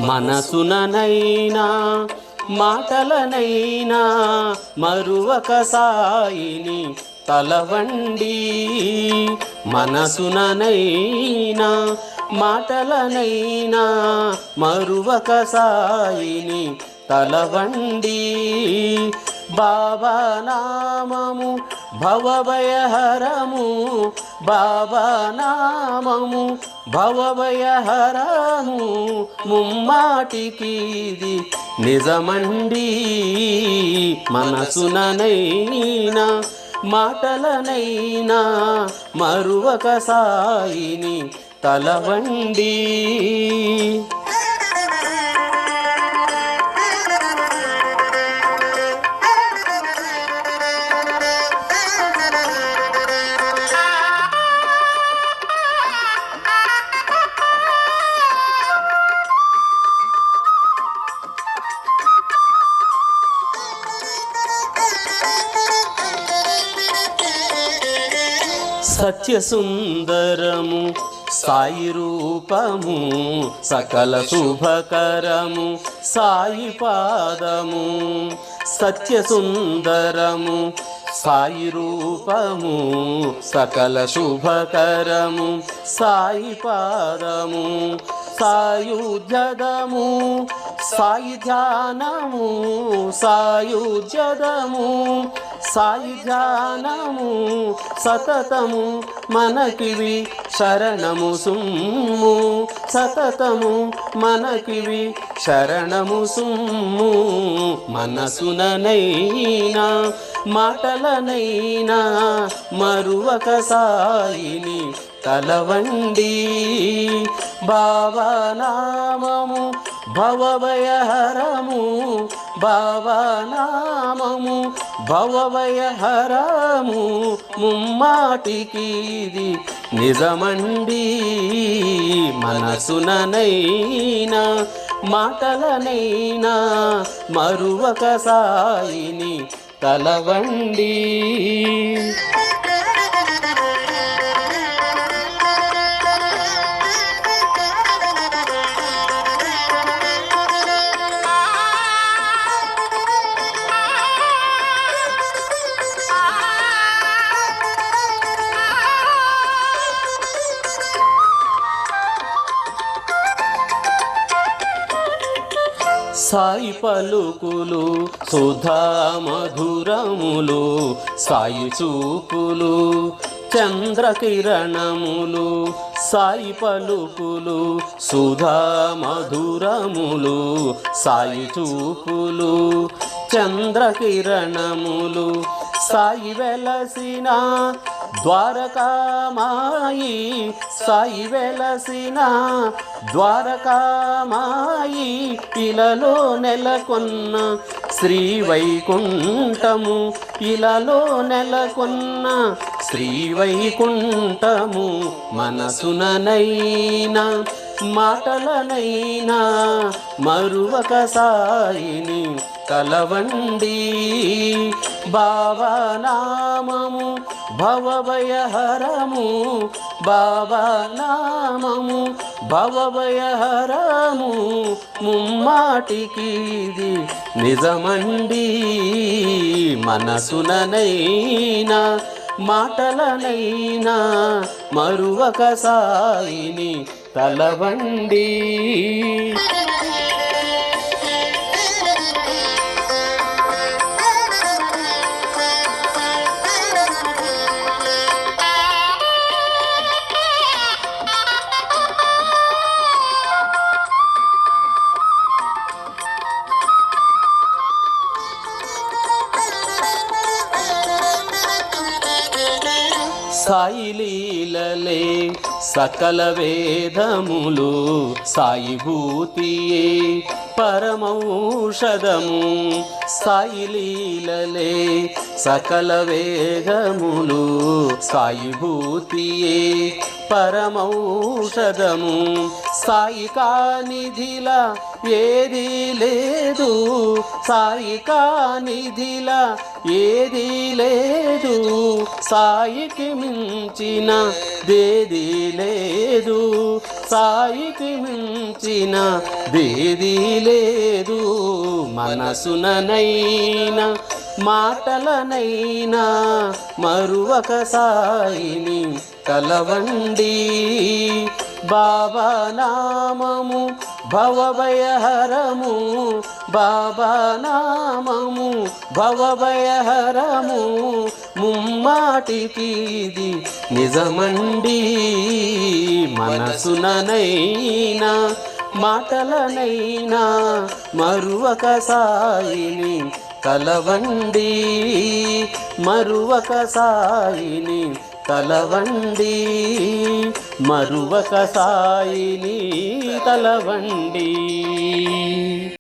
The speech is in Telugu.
మనసుననైనా మాటలనైనా మరువక సాయిని తలవండి. మనసుననైనా మాటలనైనా మరువక సాయిని తలవండి. బాబా నామము భవభయహరము, బాబా నామము భవభయహరము, ముమ్మాటికిది నిజమండి. మనసుననైనా మాటలనైనా మరువక సాయిని తలవండి. సత్యసుందరము సాయి రూపము, సకల శుభకరము సాయి పాదము. సత్యసుందరము సాయి రూపము, సకల శుభకరము సాయి పాదము. సాయుధ్యదము సాయి ధ్యానము, సాయుధ్యదము సాయి ధ్యానము, సతతము మనకివి శరణము సుమ్ము. సతతము మనకివి శరణము సుమ్ము. మనసుననైనా మాటలనైనా మరువక సాయిని తలవండి. బాబా నామము భవభయహరము, బాబా నామము భవభయహరము, ముమ్మాటికిది నిజమండి. మనసుననైనా మాటలనైనా మరువక సాయిని తలవండి. సాయి పలుకులు సుధా మధురములు, సాయి చూపులు చంద్రకిరణములు. సాయి పలుకులు సుధా మధురములు, సాయి చూపులు చంద్రకిరణములు. సాయి వెలసిన ద్వారకామాయి, సాయి వెలసిన ద్వారకామాయి, ఇలలో నెలకొన్న శ్రీ వైకుంఠము, ఇలలో నెలకొన్న శ్రీ వైకుంఠము. మనసుననైనా మాటలనైనా మరువక సాయిని తలవండి. బాబా నామము భవభయహరము, బాబా నామము భవభయహరము, ముమ్మాటికిది నిజమండి. మనసుననైనా మాటలనైనా మరువక సాయిని తలవండి. సాయి లీలలే సకల వేదములు, సాయి భూతియే పరమౌషధము. సాయి లీలలే సకల వేదములు, సాయి భూతియే పరమౌషధము. సాయి కానిధిలా ఏది లేదు, సాయి కానిధిలా ఏది లేదు, సాయికి మించిన దేది లేదు. సాయికి మించిన దేది లేదు. మనసుననైనా మాటలనైనా మరువక సాయిని కలవండి. బాబా నామము భవభయహరము, బాబా నామము భవభయహరము, ముమ్మాటికి ఇది నిజమండి. మనసుననైనా మాటలనైనా మరువక సాయిని కలవండి, మరువక సాయిని కలవండి, మరువక సాయిని కలవండి.